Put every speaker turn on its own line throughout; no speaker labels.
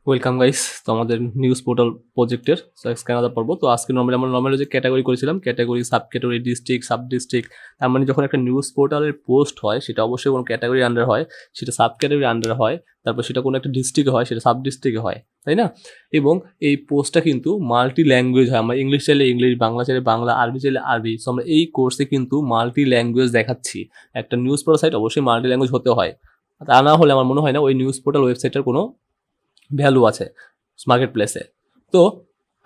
Welcome guys. তো আমাদের news portal প্রজেক্টের স্ক্যানার পর্ব। তো আজকে আমরা যে ক্যাটাগরি করেছিলাম, category, sub category, district, sub district. তার মানে যখন একটা নিউজ পোর্টালের পোস্ট হয় সেটা অবশ্যই কোনো ক্যাটাগরি আন্ডার হয়, সেটা সাব ক্যাটাগরি আন্ডার হয়, তারপর সেটা কোনো একটা ডিস্ট্রিক্টে হয়, সেটা সাব ডিস্ট্রিক্টে হয়, তাই না? এবং এই পোস্টটা কিন্তু মাল্টি ল্যাঙ্গুয়েজ হয়। আমরা ইংলিশ চাইলে ইংলিশ, বাংলা চাইলে বাংলা, আরবি চাইলে আরবি। সো আমরা এই কোর্সে কিন্তু মাল্টি ল্যাঙ্গুয়েজ দেখাচ্ছি। একটা নিউজ পোর্টাল সাইট অবশ্যই মাল্টি ল্যাঙ্গুয়েজ হতে হয়। তা না হলে আমার মনে হয় না ওই নিউজ পোর্টাল ওয়েবসাইটের কোনো ভ্যালু আছে মার্কেট প্লেসে। তো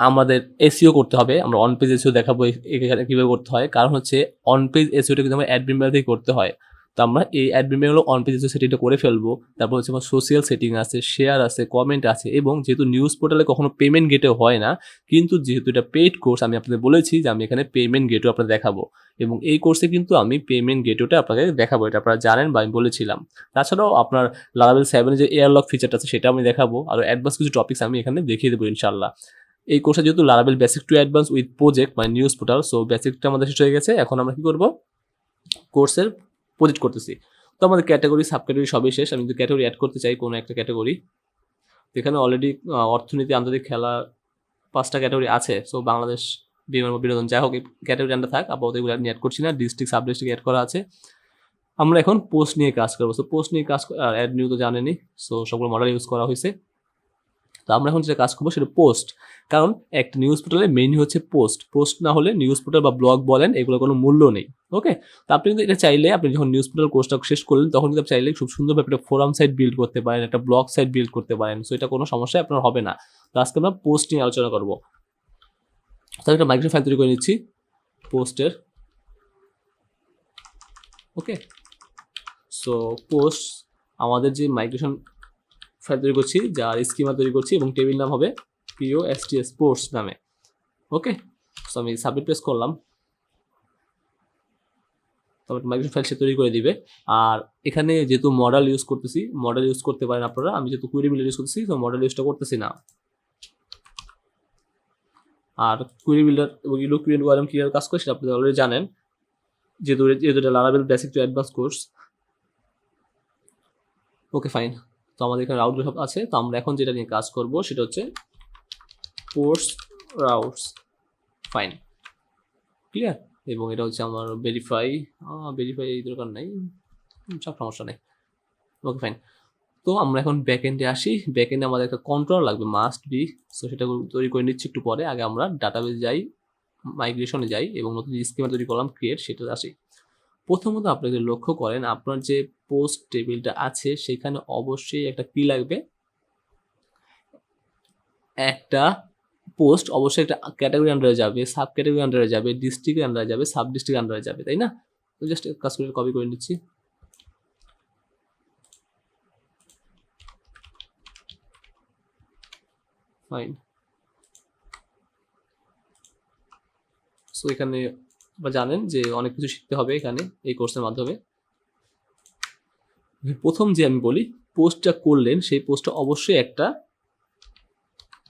আমাদের এসইও করতে হবে। আমরা অন পেজ এসইও দেখাবো এখানে কীভাবে করতে হয়। কারণ হচ্ছে অন পেজ এসইওটা কিন্তু আমার অ্যাডমিন প্যানেল থেকে করতে হয়। তো আমরা এই admin panel on page SEO সেটিংটা করে ফেলবো। তারপর হচ্ছে আমার সোশ্যাল সেটিং আছে, শেয়ার আছে, কমেন্ট আছে, এবং যেহেতু নিউজ পোর্টালে কখনো পেমেন্ট গেটও হয় না, কিন্তু যেহেতু এটা পেইড কোর্স আমি আপনাদের বলেছি যে আমি এখানে পেমেন্ট গেটও আপনাদের দেখাবো, এবং এই কোর্সে কিন্তু আমি পেমেন্ট গেটওটা আপনাদের দেখাবো। এটা আপনারা জানেন বা আমি বলেছিলাম। তাছাড়াও আপনার লারাবেল 7 যে এয়ারলক ফিচারটা আছে সেটা আমি দেখাবো, আর অ্যাডভান্স কিছু টপিকস আমি এখানে দেখিয়ে দেবো ইনশাল্লাহ। এই কোর্সে যেহেতু লারাবেল basic to advance with project মানে নিউজ পোর্টাল, সো বেসিকটা আমাদের শেষ হয়ে গেছে। এখন আমরা কি করব, কোর্সের প্রজেক্ট করতেছি। তো আমাদের ক্যাটাগরি, সাব ক্যাটাগরি সবই শেষ। আমি যদি ক্যাটাগরি অ্যাড করতে চাই কোনো একটা ক্যাটাগরি, এখানে অলরেডি অর্থনীতি, আন্তর্জাতিক খেলা 5টা ক্যাটাগরি আছে। সো বাংলাদেশ, বিনোদন, যাই হোক এই ক্যাটাগরি আন্ডার থাক, আপাতত এগুলো অ্যাড করছি না। ডিস্ট্রিক্ট, সাব ডিস্ট্রিক্ট অ্যাড করা আছে। আমরা এখন পোস্ট নিয়ে কাজ করবো। সো পোস্ট নিয়ে কাজ, অ্যাড নিউ তো জানেনি, সো সবগুলো মডেল ইউজ করা হয়েছে। তো আমরা এখন যেটা কাজ করবো সেটা পোস্ট। কারণ একটা নিউজ পোর্টালে মেইন হচ্ছে পোস্ট। পোস্ট না হলে নিউজ পোর্টাল বা ব্লগ বলেন এগুলো কোনো মূল্য নেই। ওকে, তো আপনি কিন্তু এটা চাইলে, আপনি যখন নিউজ পোর্টাল কোর্সটা শেষ করলেন তখন কিন্তু চাইলে খুব সুন্দরভাবে একটা ফোরাম সাইট বিল্ড করতে পারেন, একটা ব্লগ সাইট বিল্ড করতে পারেন। সো এটা কোনো সমস্যা আপনার হবে না। তো আজকে আমরা পোস্ট নিয়ে আলোচনা করবো। তাহলে একটা মাইক্রো ফাইল তৈরি করে নিচ্ছি পোস্টের। ওকে, সো পোস্ট আমাদের যে মাইগ্রেশন ফাইল তৈরি করছি, যার স্কিমা তৈরি করছি, এবং টেবিল নাম হবে POSTS পোস্ট নামে। ওকে, সো আমি সাবমিট প্রেস করলাম, তবে মাইগ্রেশন ফাইল সে তৈরি করে দিবে। আর এখানে যেহেতু মডেল ইউজ করতেছি, মডেল ইউজ করতে পারেন আপনারা। আমি যেহেতু কুয়েরি বিল্ডার ইউজ করতেছি, তো মডেল ইউজটা করতেছি না। আর কুয়েরি বিল্ডার এবং ইউলো ক্রিয়েট ওয়ারএম কীভাবে কাজ করে সেটা আপনারা অলরেডি জানেন, যেহেতু এটা লারাবেল basic to advance course. Okay fine, তো আমাদের এখানে রাউটগুলো সব আছে। তো আমরা এখন যেটা নিয়ে কাজ করব সেটা হচ্ছে পোস্ট রাউটস। Fine, clear. এবং এটা হচ্ছে আমার ভেরিফাই দরকার নাই, সব সমস্যা নেই। ওকে ফাইন, তো আমরা এখন ব্যাকএন্ডে আসি। ব্যাকএন্ডে আমাদের একটা কন্ট্রোলার লাগবে, মাস্ট বি। সো সেটা তৈরি করে নিচ্ছি একটু পরে। আগে আমরা ডাটাবেস যাই, মাইগ্রেশনে যাই, এবং নতুন স্কিমা তৈরি করলাম ক্রিয়েট, সেটা আসি। প্রথমত আপনি যদি লক্ষ্য করেন আপনার যে পোস্ট টেবিলটা আছে সেখানে অবশ্যই একটা কি লাগবে, একটা পোস্ট অবশ্যই একটা ক্যাটাগরি আন্ডারে যাবে, সাব ক্যাটাগরি আন্ডারে যাবে, ডিস্ট্রিক্টের আন্ডারে যাবে, সাব ডিস্ট্রিক্ট আন্ডারে যাবে, তাই না? তো জাস্ট কাজ করে কপি করে নিচ্ছি। ফাইন, সো এখানে জানেন যে অনেক কিছু শিখতে হবে এখানে এই কোর্সের মাধ্যমে। প্রথম যে আমি বলি, পোস্টটা করলেন সেই পোস্টটা অবশ্যই একটা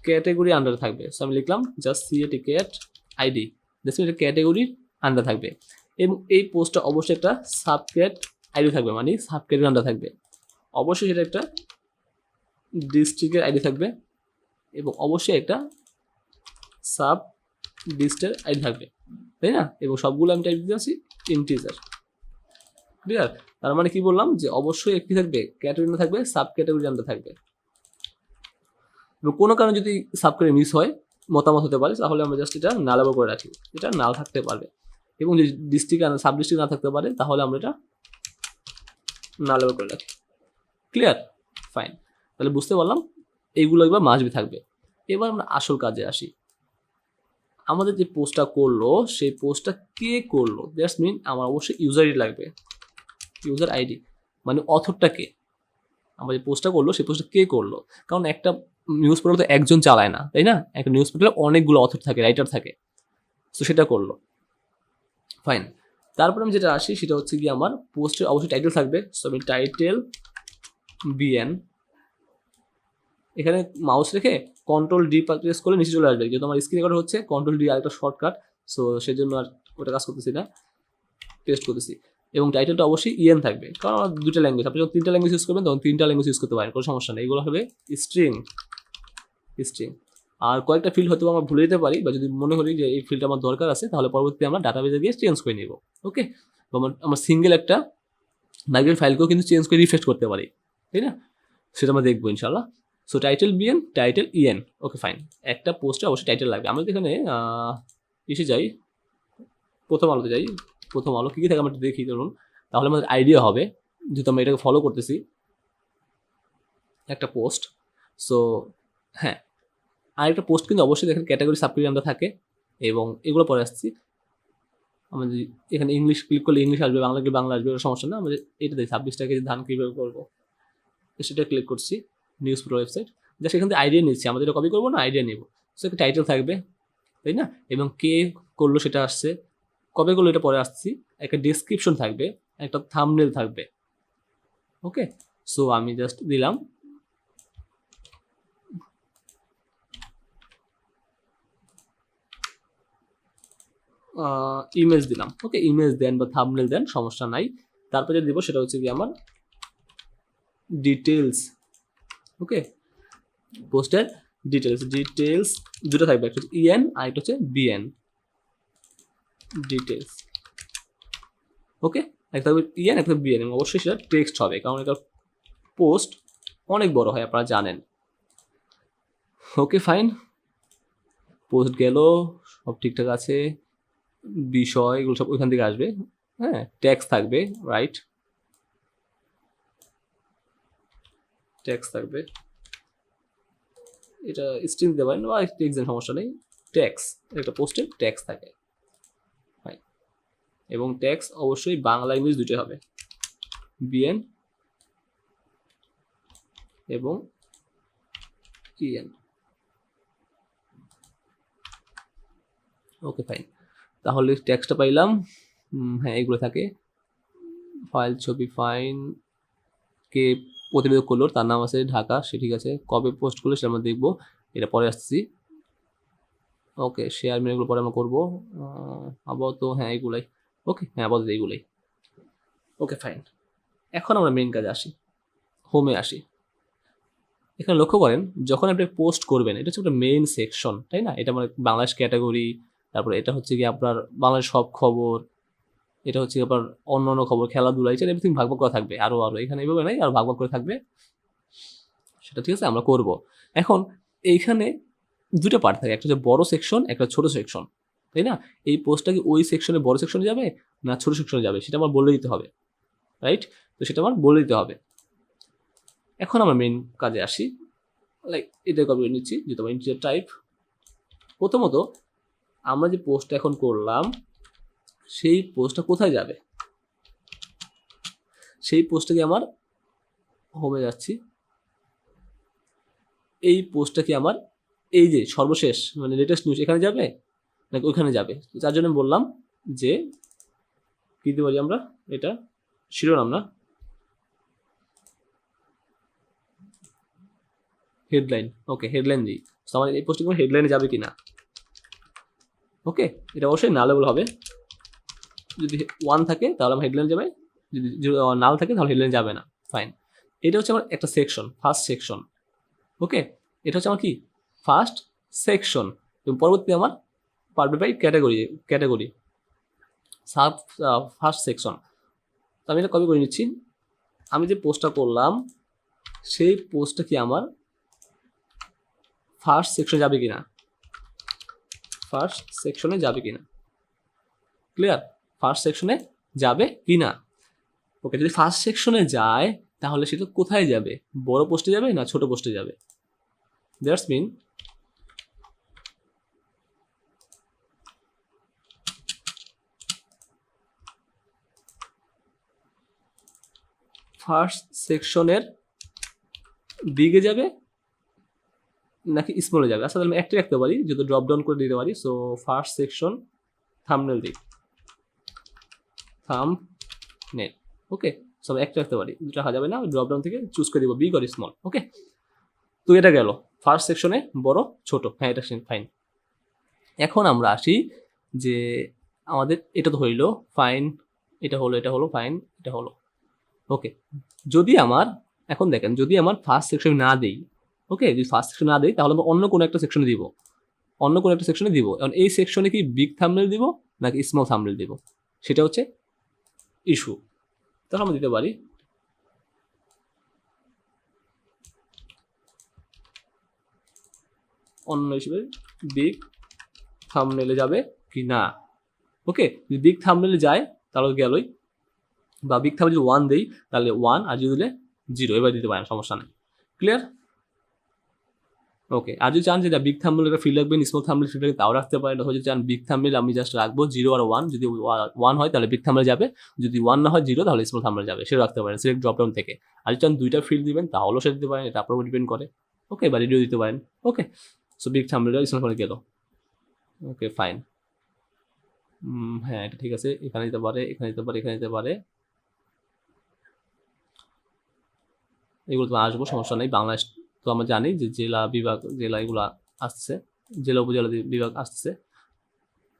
ক্যাটাগরি আন্ডারে থাকবে। সো আমি লিখলাম জাস্ট CAT ID, দেখুন এটা ক্যাটাগরির আন্ডার থাকবে। এবং এই পোস্টটা অবশ্যই একটা সাবক্যাট আইডি থাকবে, মানে সাব ক্যাটাগরি আন্ডার থাকবে। অবশ্যই সেটা একটা ডিস্ট্রিক্টের আইডি থাকবে, এবং অবশ্যই একটা সাব ডিস্ট্রিক্টের আইডি থাকবে, তাই না? এবং সবগুলো আমি টাইপ দিতে আছি ইন্টিজার। ক্লিয়ার? তার মানে কি বললাম, যে অবশ্যই একটি থাকবে ক্যাটাগরি আন্ডার থাকবে, সাব ক্যাটাগরি আন্ডার থাকবে। এবং কোনো কারণে যদি সাব ক্যাটাগরি মিস হয়, মতামত হতে পারে, তাহলে আমরা জাস্ট এটা নালেবল করে রাখি, এটা নাল থাকতে পারবে। এবং যদি ডিস্ট্রিক্ট সাব ডিস্ট্রিক্ট না থাকতে পারে তাহলে আমরা এটা নালেবল করে রাখি। ক্লিয়ার? ফাইন, তাহলে বুঝতে পারলাম এইগুলো এবার মাসবি থাকবে। এবার আমরা আসল কাজে আসি। আমাদের যে পোস্টটা করলো সেই পোস্টটা কে করলো, দ্যাটস মিন আমার অবশ্যই ইউজার আইডি লাগবে। ইউজার আইডি মানে অথরটা কে, আমরা যে পোস্টটা করলো সেই পোস্টটা কে করলো। কারণ একটা নিউজ পোর্টাল তো একজন চালায় না, তাই না? একটা নিউজ পোর্টালে অনেকগুলো অথর থাকে, রাইটার থাকে। তো সেটা করলো। ফাইন, তারপর আমি যেটা আসি সেটা হচ্ছে কি, আমার পোস্টের অবশ্যই টাইটেল থাকবে। সো আমি টাইটেল BN, এখানে মাউস রেখে CTRL D প্রেস করলে নিচে চলে আসবে। যেহেতু আমার স্ক্রিন রেকর্ড হচ্ছে, CTRL D আরেকটা শর্টকাট, সো সেজন্য আর ওটা কাজ করতেছি না, পেস্ট করতেছি। এবং টাইটেলটা অবশ্যই EN থাকবে, কারণ আমার দুটো ল্যাঙ্গুয়েজ। আপনি যখন 3টা ল্যাঙ্গুয়েজ ইউজ করবেন তখন 3টা ল্যাঙ্গুয়েজ ইউজ করতে পারেন, কোনো সমস্যা নেই। এগুলো হবে স্ট্রিং স্ট্রিং। আর কয়েকটা ফিল্ড হয়তো আমরা ভুলে যেতে পারি, বা যদি মনে করি যে এই ফিল্ডটা আমার দরকার আছে, তাহলে পরবর্তীতে আমরা ডাটাবেজে গিয়ে চেঞ্জ করে নিব। ওকে, আমরা সিঙ্গেল একটা লাইব্রেরি ফাইলকেও কিন্তু চেঞ্জ করে রিফ্রেশ করতে পারি, তাই না? সেটা আমরা দেখবো ইনশাল্লাহ। So title BN, title EN. Okay fine, একটা পোস্টে অবশ্যই টাইটেল লাগবে। আমরা এখানে এসে যাই, প্রথম আলোতে যাই। প্রথম আলো কী কী থাকে আমরা একটু দেখি ধরুন, তাহলে আমাদের আইডিয়া হবে, যেহেতু আমরা এটাকে ফলো করতেছি একটা পোস্ট। সো হ্যাঁ, আর একটা পোস্ট কিন্তু অবশ্যই দেখেন ক্যাটাগরি সাবক্যাটাগরি আমরা থাকে, এবং এগুলো পরে আসছি। আমরা যদি এখানে ইংলিশ ক্লিক করলে ইংলিশ আসবে, বাংলা গেলে বাংলা আসবে, সমস্যা না। আমরা এটা দিই 26 কেজি ধান কীভাবে করবো, সেটা ক্লিক করছি। নিউজ পোর্টাল ওয়েবসাইট, যা সেখান থেকে আইডিয়া নিচ্ছি, আমাদের এটা কপি করবো না, আইডিয়া নেব। সো একটা টাইটেল থাকবে, তাই না? এবং কে করলো সেটা আসছে, কবে করলো এটা পরে আসছি। একটা ডেসক্রিপশন থাকবে, একটা থাম্বনেল থাকবে। ওকে, সো আমি জাস্ট দিলাম ইমেজ দিলাম। ওকে, ইমেজ দেন বা থাম্বনেল দেন, সমস্যা নাই। তারপরে যেটা দিব সেটা হচ্ছে কি আমার ডিটেলস। ওকে, পোস্টের ডিটেলস দুটো থাকবে, একটা হচ্ছে ইএন আর একটা হচ্ছে বিএন। ডিটেলস, ওকে, একটা থাকবে ইএন, একটা বিএন, এবং অবশ্যই সেটা টেক্সট হবে, কারণ এটা পোস্ট অনেক বড় হয়, আপনারা জানেন। ওকে ফাইন, পোস্ট গেল, সব ঠিকঠাক আছে। বিষয় এগুলো সব ওইখান থেকে আসবে। হ্যাঁ, ট্যাক্স থাকবে, রাইট, ট্যাক্স থাকবে। এটা স্ট্রিং দিতে পারেন বা টেক্সট, সমস্যা নেই। ট্যাক্স, একটা পোস্টের ট্যাক্স থাকে, এবং ট্যাক্স অবশ্যই বাংলা ইংলিশ দুটোই হবে। বিএন এবং ইএন। ওকে ফাইন, তাহলে ট্যাক্সটা পাইলাম। হ্যাঁ, এগুলো থাকে। ফাইল, ছবি, ফাইন। কে প্রতিবেদক করলো, তার নাম আছে ঢাকা, সে ঠিক আছে। কবে পোস্ট করলো সেটা আমরা দেখবো, এটা পরে আসছি। ওকে, শেয়ার মেনুগুলো পরে আমরা করবো। আপাতত হ্যাঁ এগুলাই। ওকে, হ্যাঁ আপাতত এইগুলাই। ওকে ফাইন, এখন আমরা মেইন কাজে আসি, হোমে আসি। এখানে লক্ষ্য করেন, যখন আপনি পোস্ট করবেন, এটা হচ্ছে একটা মেইন সেকশন, তাই না? এটা মানে বাংলাদেশ ক্যাটাগরি, তারপরে এটা হচ্ছে কি আপনার বাংলাদেশ সব খবর, এটা হচ্ছে আপনার অন্য অন্য খবর, খেলাধুলা, এটা এভরিথিং ভাগ ভাগ করা থাকবে। আরও এখানে এইভাবে নাই, আরও ভাগ ভাগ করে থাকবে, সেটা ঠিক আছে, আমরা করব। এখন এইখানে দুটো পার্ট থাকে, একটা হচ্ছে বড় সেকশন, একটা ছোট সেকশন, তাই না? এই পোস্টটা কি ওই সেকশনে, বড় সেকশনে যাবে না ছোট সেকশনে যাবে, সেটা আমার বলে দিতে হবে, রাইট? তো সেটা আমার বলে দিতে হবে। এখন আমরা মেইন কাজে আসি, লাইক এটা কপি করে নিচ্ছি, যেহেতু আমার ইন্টিজার টাইপ। প্রথমত আমরা যে পোস্টটা এখন করলাম, সেই পোস্টটা কোথায় যাবে? সেই পোস্টটা কি আমার হোমে যাচ্ছি, এই পোস্টটা কি আমার এই যে সর্বশেষ মানে লেটেস্ট নিউজ এখানে যাবে নাকি ওইখানে যাবে? যার জন্য বললাম যে কি দিতে পারি আমরা, এটা শিরোনাম না, হেডলাইন। ওকে, হেডলাইন দিই। তো আমার এই পোস্টে কোনো হেডলাইনে যাবে কি না? ওকে, এটা অবশ্যই নালেবল হবে। যদি 1 থাকে তাহলে আমার হেডলাইন যাবে, যদি নাল থাকে তাহলে হেডলাইন যাবে না। ফাইন, এটা হচ্ছে আমার একটা সেকশন, ফার্স্ট সেকশন। ওকে, এটা হচ্ছে আমার কি ফার্স্ট সেকশন, এবং পরবর্তী আমার part by category sub first section. তো আমি এটা কপি করে নিচ্ছি। আমি যে পোস্টটা করলাম, সেই পোস্টটা কি আমার ফার্স্ট সেকশনে যাবে কিনা, ফার্স্ট সেকশনে যাবে কিনা, ক্লিয়ার? ফার্স্ট সেকশনে যাবে কিনা। ওকে, যদি ফার্স্ট সেকশনে যায় তাহলে সেটা কোথায় যাবে? বড় পোস্টে যাবে না ছোট পোস্টে যাবে? দ্যাটস মিন ফার্স্ট সেকশনের বিগে যাবে নাকি স্মলে যাবে? আচ্ছা, তাহলে আমি একটা রাখতে পারি, যেহেতু ড্রপ ডাউন করে দিতে পারি। সো ফার্স্ট সেকশন থাম্বনেল দিই, থাম্বনেল। ওকে, সো আমি একটা রাখতে পারি, দুটো রাখা যাবে না, ড্রপ ডাউন থেকে চুজ করে দিব বিগ আর স্মল। ওকে, তো এটা গেল ফার্স্ট সেকশনে বড় ছোট। হ্যাঁ, এটা ফাইন। এখন আমরা আসি যে আমাদের এটা তো হইলো ফাইন, এটা হলো ফাইন, এটা হলো ওকে। যদি আমার এখন দেখেন, যদি আমার ফার্স্ট সেকশন না দিই, ওকে, যদি ফার্স্ট সেকশন না দিই তাহলে আমরা অন্য কোনো একটা সেকশনে দিব, অন্য কোনো একটা সেকশনে দিব। এখন এই সেকশনে কি বিগ থাম্বনেল দিব নাকি স্মল থাম্বনেল দিব, সেটা হচ্ছে ইস্যু। তাহলে আমরা দিতে পারি অন্য হিসেবে বিগ থাম্বনেলে যাবে কি না। ওকে, যদি বিগ থাম্বনেলে যায় তাহলে গেলই, বা বিগ থাম্বনেল যদি 1 দেই তাহলে 1, আর যদি দিলে 0, এবার দিতে পারেন, সমস্যা নেই। ক্লিয়ার? ওকে, আর যদি চান যে বিগ থাম্বনেল একটা ফিল রাখবেন, স্মল থাম্বনেল ফিল রাখবেন, তাও রাখতে পারেন। যদি চান বিগ থাম্বনেল আমি জাস্ট রাখবো 0 আর 1, যদি 1 হয় তাহলে বিগ থাম্বনেল যাবে, যদি 1 না হয় 0 তাহলে স্মল থাম্বনেল যাবে, সেটা রাখতে পারেন সিলেক্ট ড্রপডাউন থেকে। আর যদি চান দুইটা ফিল দিবেন তাহলেও সেটা দিতে পারেন, এটা আপনার উপর ডিপেন্ড করে। ওকে, বা রেডিও দিতে পারেন। Okay, so big thumbnail small thumbnail গেল। ওকে ফাইন, হ্যাঁ এটা ঠিক আছে, এখানে দিতে পারে, এখানে দিতে পারে, এখানে দিতে পারে, এগুলো তো আসবো, সমস্যা নেই। বাংলাদেশ তো আমরা জানি যে জেলা বিভাগ, জেলা এগুলা আসছে, জেলা উপজেলা বিভাগ আসছে।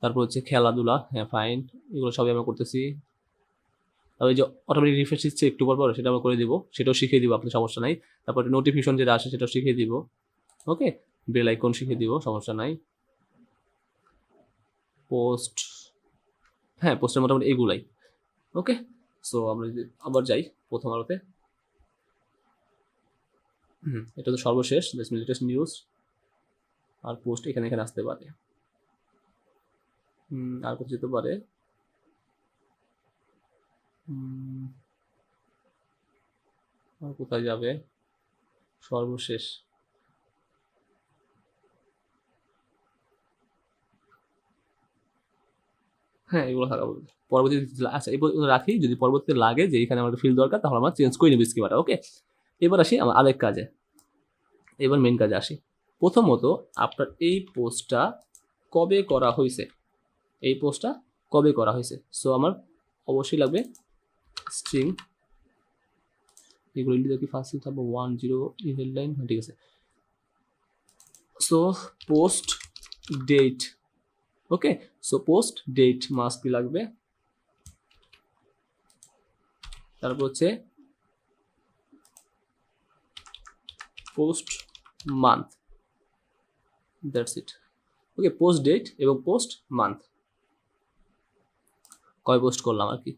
তারপর হচ্ছে খেলাধুলা, হ্যাঁ ফাইন, এগুলো সবই আমরা করতেছি। তারপর যে অটোমেটিক রিফ্রেশ দিচ্ছে একটু পর পর, সেটা আমরা করে দিব, সেটাও শিখিয়ে দিব, আপনার সমস্যা নাই। তারপর নোটিফিকেশন যেটা আসে সেটাও শিখিয়ে দিব। ওকে, বেল আইকন শিখিয়ে দিব, সমস্যা নাই। পোস্ট, হ্যাঁ পোস্টের মোটামুটি এগুলাই। ওকে, সো আমরা যদি আবার যাই প্রথম আলোতে, এটা তো সর্বশেষ লেটেস্ট নিউজ, আর পোস্ট এখানে এখানে আসতে পারে, আর কোথাও যেতে পারে, আর কোথায় যাবে সর্বশেষ, হ্যাঁ এগুলো থাকা বলবে পরবর্তী। আচ্ছা এই পর্যন্ত রাখি, যদি পরবর্তীতে লাগে যে এখানে আমাদের ফিল দরকার তাহলে আমরা চেঞ্জ করে নেব স্কিমাটা। ওকে, এবার আসি আমার আরেক কাজে, এবার মেন কাজে আসি। প্রথমত আপনার এই পোস্টটা কবে করা হয়েছে, এই পোস্টটা কবে করা হয়েছে। সো আমার অবশ্যই লাগবে স্ট্রিং, এগুলো ইন্ডিয়া কি ফার্স্ট থাকবো 10 হেডলাইন, ঠিক আছে। So post date, okay, so post date must be লাগবে। তারপর হচ্ছে post month, that's it. Okay, post date এবং পোস্ট মান্থ, কয় পোস্ট করলাম আর কি।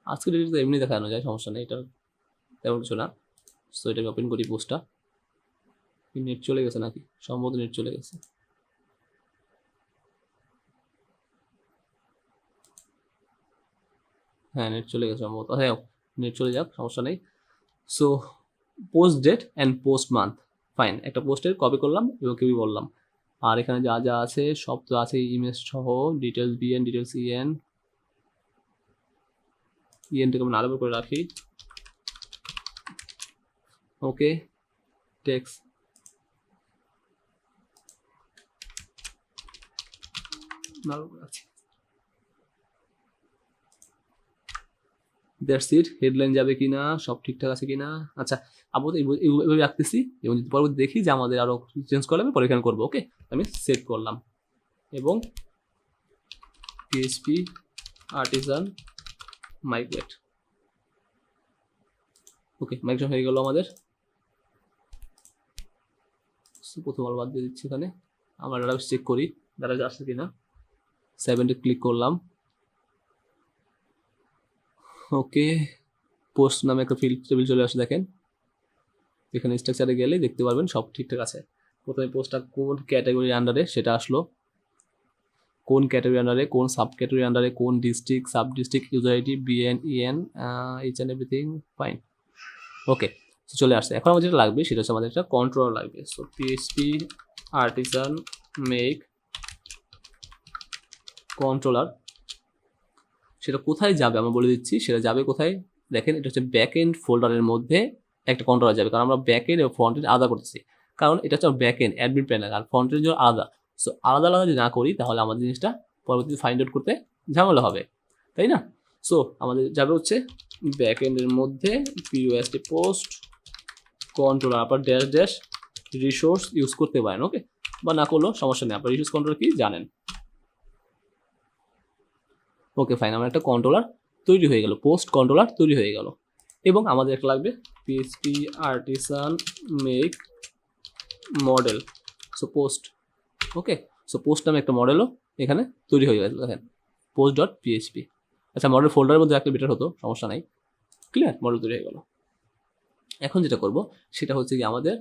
আজকে ডেট তো এমনি দেখানো যায়, সমস্যা নেই, এটা তেমন কিছু না। সো এটাকে ওপেন করি পোস্টটা। নেট চলে গেছে নাকি, সম্ভবত নেট চলে গেছে। হ্যাঁ নেট চলে গেছে সম্ভবত, হ্যাঁ নেট চলে যাক, সমস্যা নেই। So post date and post month, fine, একটা পোস্টের কবে করলাম এবং কেবি বললাম। আর এখানে যা যা আছে সব তো আছে, ইমেজ সহ, ডিটেলস বিএন, ডিটেলস ইএন, ইএনটাকে আমি আলাদা করে রাখি। ওকে, টেক্সট, আছে, দ্যাটস ইট। হেডলাইন যাবে কিনা, সব ঠিকঠাক আছে কিনা। আচ্ছা আপাতত এইভাবে রাখতেছি, এবং যদি পরবর্তী দেখি যে আমাদের আরো চেঞ্জ করলে আমি পরে এখানে করবো। ওকে, আমি সেভ করলাম, এবং পিএইচপি আর্টিসান মাইগ্রেট, ওকে মাইগ্রেশন হয়ে গেল আমাদের। প্রথম আলো বাদ দিয়ে দিচ্ছি, এখানে আমরা ডাটাবেস চেক করি ডাটাবেস আসছে কিনা। 7 ক্লিক করলাম। ওকে, পোস্ট নামে একটা ফিল্ড টেবিল চলে আসে, দেখেন এখানে স্ট্রাকচারে গেলে দেখতে পারবেন সব ঠিকঠাক আছে। প্রথমে পোস্টটা কোন ক্যাটাগরির আন্ডারে সেটা আসলো, কোন ক্যাটাগরি আন্ডারে, কোন সাব ক্যাটাগরি আন্ডারে, কোন district, sub district, user ID, BN, EN, each and everything fine. Okay, চলে আসছে। এখন আমাদের যেটা লাগবে সেটা হচ্ছে আমাদের একটা কন্ট্রোলার লাগবে। So PHP artisan make controller, সেটা কোথায় যাবে আমরা বলে দিচ্ছি। সেটা যাবে কোথায়, দেখেন এটা হচ্ছে ব্যাক এন্ড ফোল্ডারের মধ্যে একটা কন্ট্রোলার যাবে, কারণ আমরা ব্যাক এন্ড এবং ফ্রন্ট এন্ড আলাদা করতেছি, কারণ এটা হচ্ছে ব্যাক এন্ড অ্যাডমিন প্যানেল, আর ফ্রন্ট এন্ড জন্য আলাদা। সো আলাদা আলাদা যদি না করি তাহলে আমাদের জিনিসটা পরবর্তীতে ফাইন্ড আউট করতে ঝামেলা হবে, তাই না। সো আমাদের যাবে হচ্ছে ব্যাক এন্ডের মধ্যে পিওএসটি পোস্ট কন্ট্রোলার, আপনার ড্যাশ ড্যাশ রিসোর্স ইউজ করতে পারেন। ওকে, বা না করলেও সমস্যা নেই, আপনার রিসোর্স কন্ট্রোলার কি জানেন। ওকে ফাইন, আমার একটা কন্ট্রোলার তৈরি হয়ে গেল, পোস্ট কন্ট্রোলার তৈরি হয়ে গেল। এবং আমাদের একটা লাগবে PHP artisan make model, so post. Okay, so post নামে একটা মডেলও এখানে তৈরি হয়ে গেছে, দেখেন পোস্ট ডট পিএইচপি। আচ্ছা, মডেল ফোল্ডারের মধ্যে রাখলে বেটার হতো, সমস্যা নাই। ক্লিয়ার, মডেল তৈরি হয়ে গেল। এখন যেটা করব সেটা হচ্ছে কি আমাদের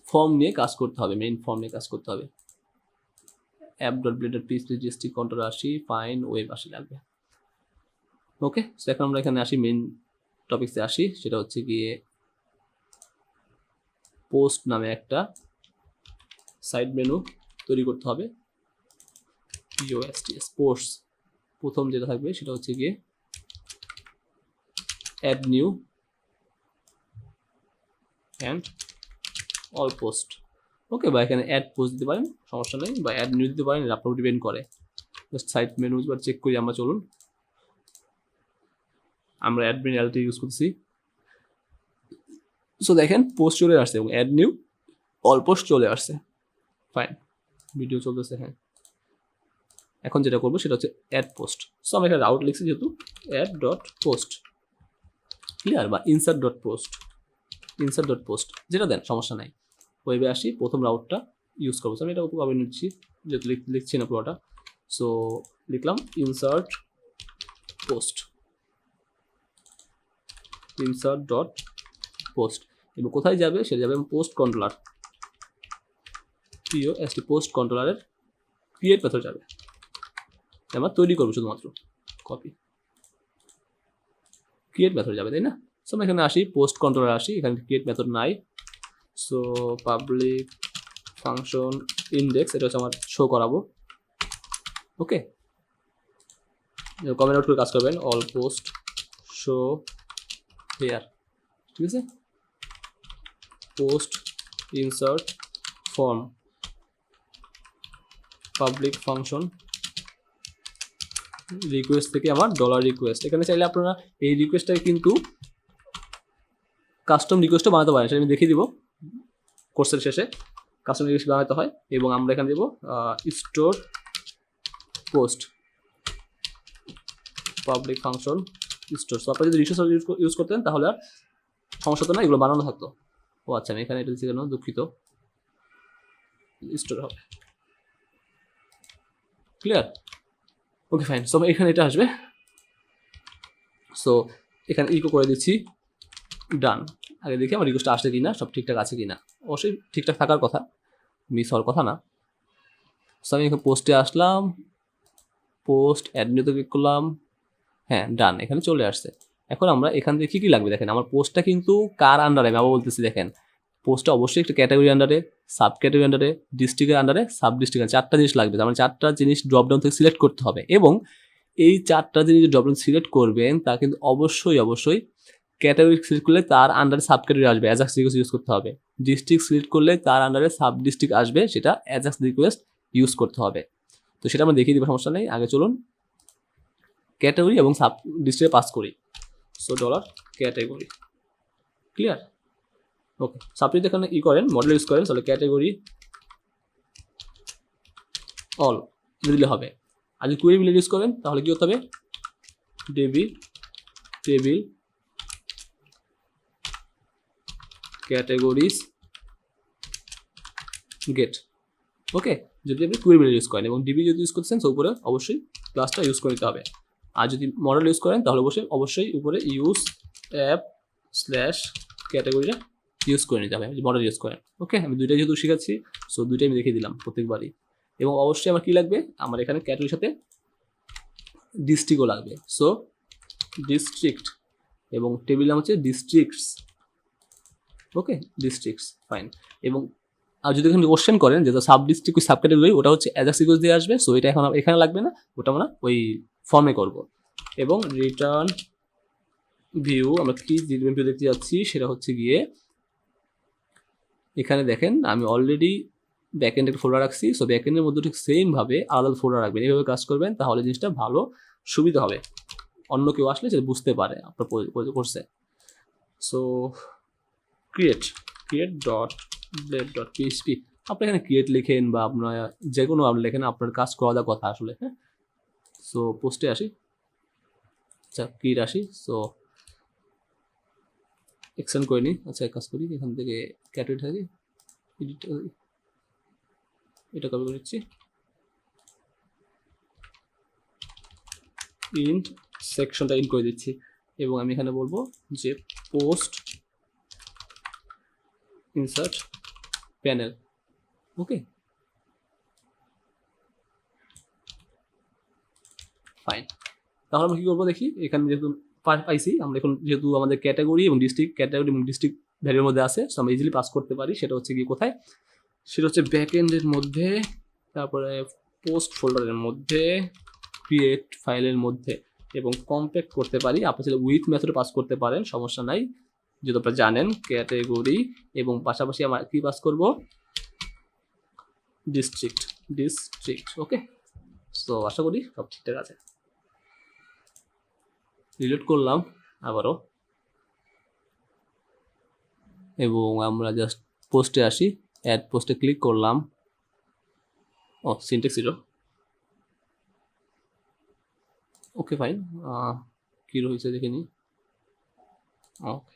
ফর্ম নিয়ে কাজ করতে হবে, মেইন ফর্ম নিয়ে কাজ করতে হবে। App dot blade dot PHP GST control 80 fine web 80 লাগবে। ওকে, সো এখন আমরা এখানে আসি, মেইন টপিক্সে আসি, সেটা হচ্ছে গিয়ে পোস্ট নামে একটা সাইড মেনু তৈরি করতে হবে। POSTS পোস্ট, প্রথম যেটা থাকবে সেটা হচ্ছে গিয়ে add new and all post. Okay, বা এখানে অ্যাড পোস্ট দিতে পারেন, সমস্যা নেই, বা অ্যাড নিউ দিতে পারেন, এটা আপনার ডিপেন্ড করে। জাস্ট সাইড মেনু বা চেক করি আমরা, চলুন। আমরা অ্যাডমিন এলটি ইউজ করছি। সো দেখেন পোস্ট চলে আসছে এবং অ্যাড নিউ অল পোস্ট চলে আসছে। ফাইন, ভিডিও চলতেছে। হ্যাঁ, এখন যেটা করবো সেটা হচ্ছে অ্যাড পোস্ট। সো আমরা এখানে রাউট লিখছি যেহেতু, অ্যাড ডট পোস্ট। ক্লিয়ার, বা insert dot post, insert dot post যেটা দেন, সমস্যা নাই। ওয়েবে আসি, প্রথম রাউটটা ইউজ করবো। আমি এটা উপকার নিচ্ছি যেহেতু লিখছি না পুরোটা। সো লিখলাম insert post, insert dot post, এবং কোথায় যাবে সেটা যাবে পোস্ট কন্ট্রোলার, POST পোস্ট কন্ট্রোলারের ক্রিয়েট মেথড যাবে, আমরা তৈরি করবো শুধুমাত্র, কপি ক্রিয়েট মেথড যাবে, তাই না? সো আমরা এখানে আসি, পোস্ট কন্ট্রোলার আসি, এখানে ক্রিয়েট মেথড নাই। সো পাবলিক ফাংশন ইন্ডেক্স, এটা হচ্ছে আমার শো করাবো। ওকে, কমেন্ট আউট করে কাজ করবেন, অল পোস্ট শো হেয়ার, ঠিক আছে। Post insert form public function request থেকে আমার ডলার রিকোয়েস্ট, এখানে চাইলে আপনারা এই রিকোয়েস্টটাকে কিন্তু কাস্টম রিকোয়েস্টও বানাতে পারেন, সেটা আমি দেখিয়ে দিব কোর্সের শেষে। কাস্টম রিকোয়েস্ট বানাতে হয়, এবং আমরা এখানে দেবো store post public function store. So আপনারা যদি রিসোর্স ইউজ করতেন তাহলে আর সমস্যা তো না, এগুলো বানানো থাকতো। ও আচ্ছা, আমি এখানে এটা দিচ্ছি কেন, দুঃখিত, স্টোর হবে। Clear, okay fine. সো এখানে এটা আসবে। সো এখানে ইকো করে দিচ্ছি ডান। আগে দেখি আমার রিকোয়েস্টটা আসছে কিনা, সব ঠিকঠাক আছে কিনা। অবশ্যই ঠিকঠাক থাকার কথা, মিস হওয়ার কথা না। সো আমি এখানে পোস্টে আসলাম, পোস্ট অ্যাডমিতে ক্লিক করলাম, হ্যাঁ ডান, এখানে চলে আসছে। এখন আমরা এখান থেকে কী লাগবে দেখেন, আমার পোস্টটা কিন্তু কার আন্ডারে, আমি আবার বলতেছি, দেখেন পোস্টটা অবশ্যই একটা ক্যাটাগরি আন্ডারে, সাব ক্যাটাগরি আন্ডারে, ডিস্ট্রিক্টের আন্ডারে, সাব ডিস্ট্রিক্ট, চারটা জিনিস লাগবে। আমার চারটা জিনিস ড্রপডাউন থেকে সিলেক্ট করতে হবে, এবং এই চারটা জিনিস ড্রপডাউন সিলেক্ট করবেন তা কিন্তু অবশ্যই ক্যাটাগরি সিলেক্ট করলে তার আন্ডারে সাব ক্যাটাগরি আসবে, অ্যাজাক্স রিকোয়েস্ট ইউজ করতে হবে। ডিস্ট্রিক্ট সিলেক্ট করলে তার আন্ডারে সাব ডিস্ট্রিক্ট আসবে, সেটা অ্যাজাক্স রিকোয়েস্ট ইউজ করতে হবে। তো সেটা আমরা দেখিয়ে দিব, সমস্যা নেই। আগে চলুন ক্যাটাগরি এবং সাব ডিস্ট্রিক্টে পাস করি। সো ডলার ক্যাটাগরি, ক্লিয়ার, ওকে। সাবটি এখানে ই করেন, মডেল ইউজ করেন, তাহলে ক্যাটাগরি অল দিলে হবে। আর যদি কুয়েরি বিল্ডার ইউজ করেন তাহলে কি হতে হবে, টেবিল ক্যাটাগরিজ গেট। ওকে, যদি আপনি কুয়েরি বিল্ডার ইউজ করেন এবং ডিবি যদি ইউজ করছেন তো উপরে অবশ্যই ক্লাসটা ইউজ করে নিতে হবে। আর যদি মডেল ইউজ করেন তাহলে অবশ্যই উপরে ইউজ অ্যাপ স্ল্যাশ ক্যাটাগরিটা ইউজ করে নিতে হবে, মডেল ইউজ করেন। ওকে, আমি দুইটাই যেহেতু শিখাচ্ছি, সো দুইটাই আমি দেখিয়ে দিলাম প্রত্যেকবারই। এবং অবশ্যই আমার কী লাগবে, আমার এখানে ক্যাটাগরির সাথে ডিস্ট্রিক্টও লাগবে। সো ডিস্ট্রিক্ট, এবং টেবিল নাম হচ্ছে ডিস্ট্রিক্টস। ওকে, ডিস্ট্রিক্টস, ফাইন। এবং আর যদি এখানে কোশ্চেন করেন যে সাব ডিস্ট্রিক্ট সাব ক্যাটাগরি, ওটা হচ্ছে অ্যাজাক্স রিকোয়েস্ট দিয়ে আসবে। সো এটা এখন এখানে লাগবে না, ওটা আমরা ওই ফর্মে করব। এবং রিটার্ন ভিউ, আমরা কি রিটার্ন ভিউ দেখতে যাচ্ছি সেটা হচ্ছে গিয়ে এখানে দেখেন আমি অলরেডি ব্যাকএন্ড একটা ফোল্ডার রাখছি। সো ব্যাকএন্ডের মধ্যে ঠিক সেমভাবে আলাদা ফোল্ডার রাখবেন, এইভাবে কাজ করবেন, তাহলে জিনিসটা ভালো সুবিধা হবে, অন্য কেউ আসলে সেটা বুঝতে পারে আপনার করছে। So create dot blade dot PHP, আপনি এখানে ক্রিয়েট লিখেন বা আপনার যে কোনো আপনি লেখেন, আপনার কাজ করা কথা আসলে। হ্যাঁ, সো পোস্টে আসি, আচ্ছা ক্রিয়েট আসি। সো এক্সটেন্ড করে নিই। আচ্ছা, এক কাজ করি, এখান থেকে ক্যাটাগরি থাকে, এডিট, এটা কপি করে নিচ্ছি, ইন্ট সেকশনটা ইন করে দিচ্ছি, এবং আমি এখানে বলবো যে পোস্ট ইনসার্ট প্যানেল। ওকে, ফাইন। তাহলে আমরা কি করবো দেখি, এখানে যেহেতু পাইছি আমরা, এখন যেহেতু আমাদের ক্যাটাগরি এবং ডিস্ট্রিক্ট, ক্যাটাগরি এবং ডিস্ট্রিক্ট ভ্যালুর মধ্যে আছে, তো আমরা ইজিলি পাস করতে পারি। সেটা হচ্ছে কি কোথায়, সেটা হচ্ছে ব্যাকএন্ডের মধ্যে, তারপরে পোস্ট ফোল্ডারের মধ্যে, ক্রিয়েট ফাইলের মধ্যে, এবং কম্প্যাক্ট করতে পারি। আপনি চাইলে উইথ মেথডে পাস করতে পারেন, সমস্যা নাই, যেহেতু আপনারা জানেন ক্যাটাগরি, এবং পাশাপাশি আমরা কি পাস করব, ডিস্ট্রিক্ট। ওকে, সো আশা করি সব ঠিকঠাক আছে। রিলোড করলাম আবারও, এবং আমরা জাস্ট পোস্টে আসি, অ্যাড পোস্টে ক্লিক করলাম। ও, সিনট্যাক্স জিরো। ওকে, ফাইন। কী রয়েছে দেখে নিই। ওকে,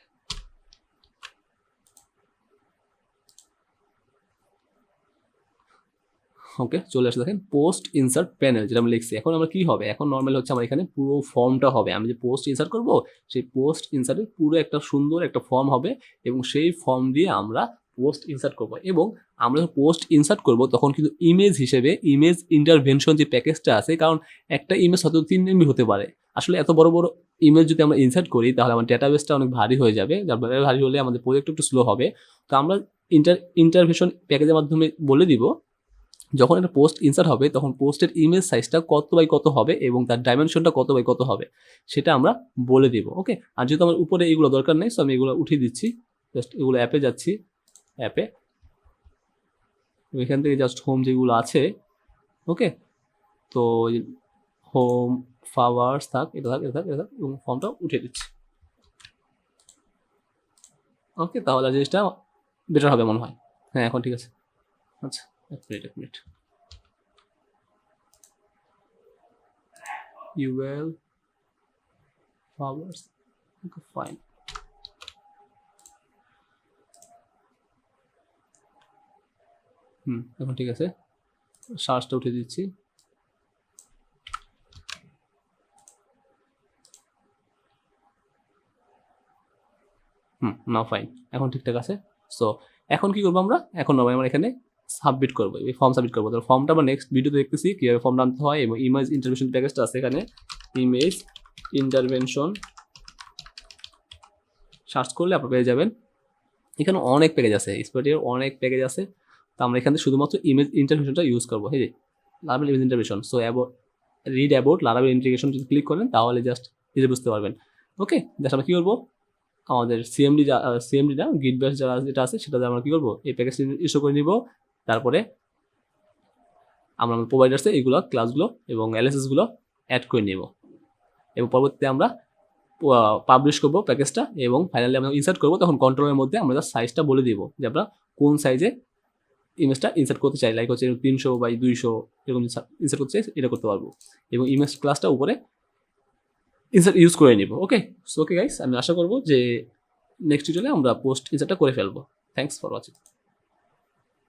ওকে, চলে আসে, দেখেন পোস্ট ইনসার্ট প্যানেল যেটা আমি লিখছি। এখন আমরা কি হবে, এখন নর্মাল হচ্ছে আমার এখানে পুরো ফর্মটা হবে। আমি যে পোস্ট ইনসার্ট করব, সেই পোস্ট ইনসার্টের পুরো একটা সুন্দর একটা ফর্ম হবে, এবং সেই ফর্ম দিয়ে আমরা পোস্ট ইনসার্ট করব। এবং আমরা যখন পোস্ট ইনসার্ট করব তখন কিন্তু ইমেজ হিসেবে ইমেজ ইন্টারভেনশন যে প্যাকেজটা আছে, কারণ একটা ইমেজ হয়তো 3 MB হতে পারে। আসলে এত বড় বড় ইমেজ যদি আমরা ইনসার্ট করি তাহলে আমার ডেটাবেসটা অনেক ভারী হয়ে যাবে, যার ভারী হলে আমাদের প্রজেক্ট একটু স্লো হবে। তো আমরা ইন্টারভেনশন প্যাকেজের মাধ্যমে বলে দিব যখন একটা পোস্ট ইনসার্ট হবে তখন পোস্টের ইমেজ সাইজটা কত বাই কত হবে এবং তার ডাইমেনশনটা কত বাই কত হবে সেটা আমরা বলে দিব। ওকে, আর যেহেতু আমার উপরে এগুলো দরকার নেই, সো আমি এগুলো উঠিয়ে দিচ্ছি। জাস্ট এগুলো অ্যাপে যাচ্ছি, অ্যাপে এখান থেকে জাস্ট হোম যেগুলো আছে, ওকে, তো হোম ফ্লাওয়ার্স থাক, এটা থাক, এটা থাক, এটা থাক, এবং ফর্মটা উঠিয়ে দিচ্ছি। ওকে, তাহলে জিনিসটা বেটার হবে মনে হয়। হ্যাঁ, এখন ঠিক আছে। আচ্ছা, এক minute. UL flowers, okay, fine. এখন ঠিক আছে, সার্চটা উঠে দিচ্ছি। নাও ফাইন, এখন ঠিকঠাক আছে। সো এখন কি করবো আমরা, এখন আমরা এখানে সাবমিট করবো, এই ফর্ম সাবমিট করবো। তো ফর্মটা আমরা নেক্সট ভিডিওতে দেখতেছি কীভাবে ফর্ম আনতে হয়, এবং ইমেজ ইন্টারভেনশন প্যাকেজটা আছে এখানে, ইমেজ ইন্টারভেনশন সার্চ করলে আপনারা পেয়ে যাবেন। এখানে অনেক প্যাকেজ আছে, স্পটির অনেক প্যাকেজ আছে। তো আমরা এখানে শুধুমাত্র ইমেজ ইন্টারভেনশনটা ইউজ করবো। হ্যাঁ, Laravel image intervention. So read about Laravel integration যদি ক্লিক করেন তাহলে জাস্ট ইজি বুঝতে পারবেন। ওকে, জাস্ট আমরা কী করবো, আমাদের সিএমডি না গিট ব্যাশ যারা যেটা আছে সেটাতে আমরা কী করবো, এই প্যাকেজটি ইস্যু করে নিব। তারপরে আমরা প্রোভাইডার্সে এইগুলো ক্লাসগুলো এবং এলএসএসগুলো অ্যাড করে নিব, এবং পরবর্তীতে আমরা পাবলিশ করবো প্যাকেজটা, এবং ফাইনালি আমরা ইনসার্ট করবো। তখন কন্ট্রোলের মধ্যে আমরা সাইজটা বলে দিব যে আমরা কোন সাইজে ইমেজটা ইনসার্ট করতে চাই, লাইক হচ্ছে 300 বাই 200 এরকম ইনসার্ট করতে চাই, এটা করতে পারবো, এবং ইমেজ ক্লাসটা উপরে ইনসার্ট ইউজ করে নিব। ওকে, সো ওকে গাইস, আমি আশা করবো যে নেক্সট টিউটোরিয়ালে আমরা পোস্ট ইনসার্টটা করে ফেলবো। Thanks for watching.